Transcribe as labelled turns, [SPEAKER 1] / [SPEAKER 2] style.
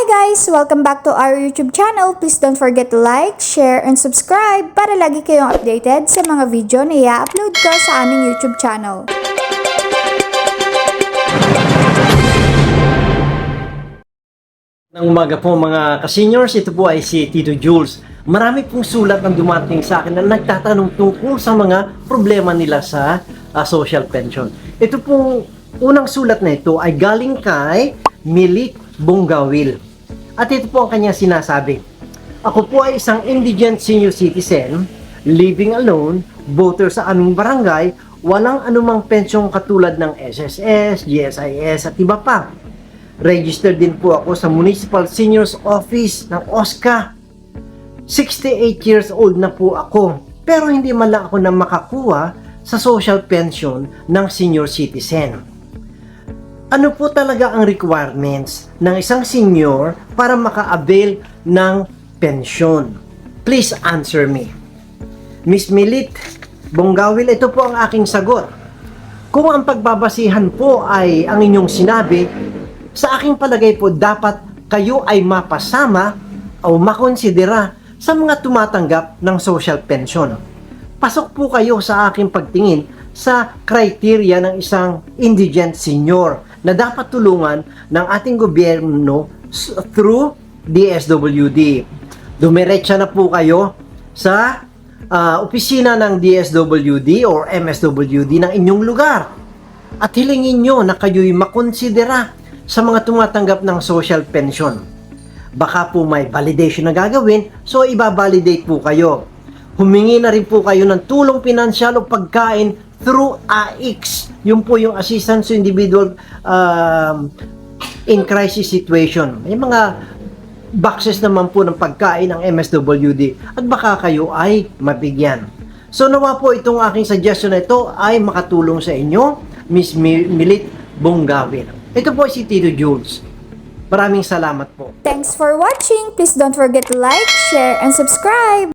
[SPEAKER 1] Hi guys! Welcome back to our YouTube channel. Please don't forget to like, share, and subscribe para lagi kayong updated sa mga video na i-upload ko sa aming YouTube channel.
[SPEAKER 2] Ng umaga po mga ka-seniors, ito po ay si Tito Jules. Marami pong sulat ang dumating sa akin na nagtatanong tungkol sa mga problema nila sa social pension. Ito pong unang sulat na ito ay galing kay Milit Bongawil. At ito po ang kanyang sinasabi. Ako po ay isang indigent senior citizen, living alone, voter sa aming barangay, walang anumang pensyong katulad ng SSS, GSIS at iba pa. Registered din po ako sa Municipal Seniors Office ng OSCA. 68 years old na po ako, pero hindi man lang ako na makakuha sa social pension ng senior citizen. Ano po talaga ang requirements ng isang senior para maka-avail ng pensyon? Please answer me. Miss Milit Bongawil, ito po ang aking sagot. Kung ang pagbabasihan po ay ang inyong sinabi, sa aking palagay po dapat kayo ay mapasama o makonsidera sa mga tumatanggap ng social pension. Pasok po kayo sa aking pagtingin sa criteria ng isang indigent senior na dapat tulungan ng ating gobyerno through DSWD. Dumiretsa na po kayo sa opisina ng DSWD or MSWD ng inyong lugar at hilingin nyo na kayo'y makonsidera sa mga tumatanggap ng social pension. Baka po may validation na gagawin, so ibabalidate po kayo. Humingi na rin po kayo ng tulong pinansyal o pagkain through AIX. Yun po yung assistance to individual in crisis situation. May mga boxes naman po ng pagkain ng MSWD at baka kayo ay mabigyan. So nawa po itong aking suggestion na ito ay makatulong sa inyo, Miss Milit Bongawil. Ito po si Tito Jules. Maraming salamat po.
[SPEAKER 1] Thanks for watching. Please don't forget to like, share, and subscribe.